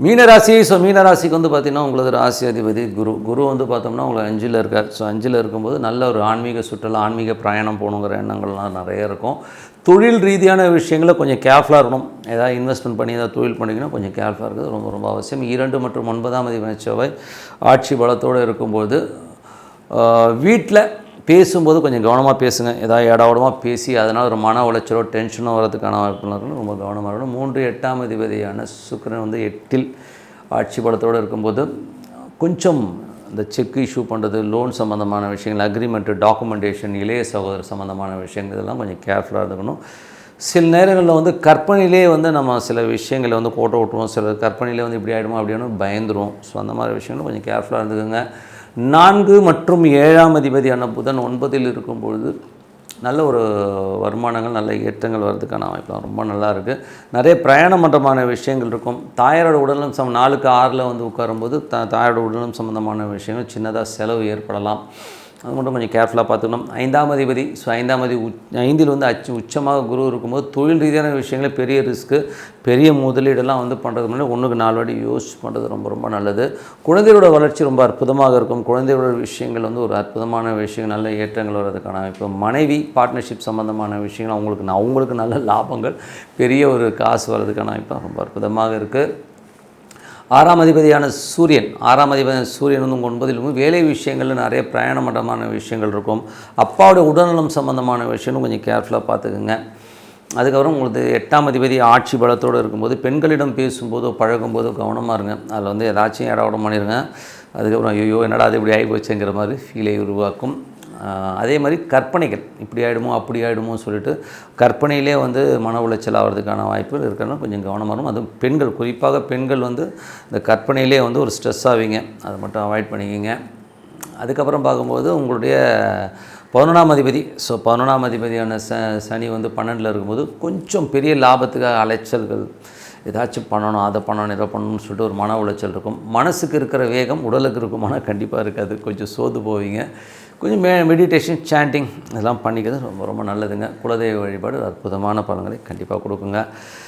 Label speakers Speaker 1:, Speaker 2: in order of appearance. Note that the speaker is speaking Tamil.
Speaker 1: மீனராசி. மீனராசிக்கு வந்து பார்த்திங்கன்னா உங்களது ராசி அதிபதி குரு வந்து பார்த்தோம்னா உங்களுக்கு 5ல் இருக்கார். 5ல் இருக்கும்போது நல்ல ஒரு ஆன்மீக சுற்றுலா, ஆன்மீக பிரயாணம் போகணுங்கிற எண்ணங்கள்லாம் நிறைய இருக்கும். தொழில் ரீதியான விஷயங்களில் கொஞ்சம் கேர்ஃபுல்லாக இருக்கணும். ஏதாவது இன்வெஸ்ட்மெண்ட் பண்ணி ஏதாவது தொழில் பண்ணிங்கன்னா கொஞ்சம் கேர்ஃபுல்லாக இருக்கிறது ரொம்ப ரொம்ப அவசியம். 2 மற்றும் 9ஆம் அதிபதி செவ்வாய் ஆட்சி பலத்தோடு இருக்கும்போது வீட்டில் பேசும்போது கொஞ்சம் கவனமாக பேசுங்க. ஏதாவது இடவடமாக பேசி அதனால் ஒரு மன உளைச்சலோ டென்ஷனோ வரதுக்கான வாய்ப்புகள் இருக்கணும். ரொம்ப கவனமாக இருக்கணும். 3 8ஆம் அதிபதியான சுக்கிரன் வந்து 8ல் ஆட்சி பலத்தோடு இருக்கும்போது கொஞ்சம் இந்த செக் இஷ்யூ பண்ணுறது, லோன் சம்மந்தமான விஷயங்கள், அக்ரிமெண்ட்டு, டாக்குமெண்டேஷன், இளைய சகோதரர் சம்மந்தமான விஷயங்கள் இதெல்லாம் கொஞ்சம் கேர்ஃபுல்லாக இருக்கணும். சில நேரங்களில் வந்து கற்பனையிலே வந்து நம்ம சில விஷயங்களை வந்து கோட்டை விட்டுருவோம். சில கற்பனையிலே வந்து இப்படி ஆகிடுமோ அப்படின்னு பயந்துருவோம். ஸோ அந்த மாதிரி விஷயங்களும் கொஞ்சம் கேர்ஃபுல்லாக இருந்துக்குங்க. 4 மற்றும் 7ஆம் அதிபதியான புதன் 9ல் இருக்கும்பொழுது நல்ல ஒரு வருமானங்கள், நல்ல ஏற்றங்கள் வர்றதுக்கான வாய்ப்பு ரொம்ப நல்லா இருக்குது. நிறைய பிரயாணம் பண்ணுறமான விஷயங்கள் இருக்கும். தாயாரோட உடல்நலம் 4க்கு 6ல் வந்து உட்காரும்போது தாயாரோட உடல்நலம் சம்மந்தமான விஷயங்கள் சின்னதாக செலவு ஏற்படலாம். அது மட்டும் கொஞ்சம் கேர்ஃபுல்லாக பார்த்துக்கணும். 5ஆம் அதிபதி 5ஆம் அதிபதி 5ல் வந்து உச்சமாக குரு இருக்கும்போது தொழில் ரீதியான விஷயங்களே பெரிய ரிஸ்க்கு, பெரிய முதலீடெல்லாம் வந்து பண்ணுறது முன்னாடி 1க்கு 4 வாட்டி யோசிச்சு பண்ணுறது ரொம்ப ரொம்ப நல்லது. குழந்தையோட வளர்ச்சி ரொம்ப அற்புதமாக இருக்கும். குழந்தையோட விஷயங்கள் வந்து ஒரு அற்புதமான விஷயங்கள், நல்ல ஏற்றங்கள் வர்றதுக்கான இப்போ மனைவி பார்ட்னர்ஷிப் சம்மந்தமான விஷயங்கள் அவங்களுக்கு நல்ல லாபங்கள், பெரிய ஒரு காசு வர்றதுக்கான இப்போ ரொம்ப அற்புதமாக இருக்குது. 6ஆம் அதிபதியான சூரியன் வந்து உங்கள் 9ல் வேலை விஷயங்களில் நிறைய பிரயாணமட்டமான விஷயங்கள் இருக்கும். அப்பாவோட உடல்நலம் சம்மந்தமான விஷயமும் கொஞ்சம் கேர்ஃபுல்லாக பார்த்துக்குங்க. அதுக்கப்புறம் உங்களுக்கு 8ஆம் அதிபதி ஆட்சி பலத்தோடு இருக்கும்போது பெண்களிடம் பேசும்போதோ பழகும்போதோ கவனமாக இருங்க. அதில் வந்து ஏதாச்சும் இடவிடம் பண்ணிடுங்க. அதுக்கப்புறம் ஐயோ என்னடா அது இப்படி ஆகி போச்சுங்கிற மாதிரி ஃபீலை உருவாக்கும். அதே மாதிரி கற்பனைகள் இப்படி ஆகிடுமோ அப்படி ஆகிடுமோ சொல்லிட்டு கற்பனையிலே வந்து மன உளைச்சல் ஆகிறதுக்கான வாய்ப்புகள் இருக்கிறனால கொஞ்சம் கவனமாக இருக்கும். அதுவும் பெண்கள், குறிப்பாக பெண்கள் வந்து இந்த கற்பனையிலே வந்து ஒரு ஸ்ட்ரெஸ் ஆவீங்க. அதை மட்டும் அவாய்ட் பண்ணிக்கிங்க. அதுக்கப்புறம் பார்க்கும்போது உங்களுடைய 11ஆம் அதிபதி 11ஆம் அதிபதியான சனி வந்து 12ல் இருக்கும்போது கொஞ்சம் பெரிய லாபத்துக்காக அலைச்சல்கள், ஏதாச்சும் பண்ணணும், அதை பண்ணணும், இதை பண்ணணும்னு சொல்லிட்டு ஒரு மன உளைச்சல் இருக்கும். மனசுக்கு இருக்கிற வேகம் உடலுக்கு இருக்குமானா கண்டிப்பாக இருக்காது. கொஞ்சம் சோர்ந்து போவீங்க. கொஞ்சம் மெடிடேஷன், சாண்டிங் இதெல்லாம் பண்ணிக்கிறது ரொம்ப ரொம்ப நல்லதுங்க. குலதெய்வ வழிபாடு அற்புதமான பலன்களை கண்டிப்பாக கொடுக்குங்க.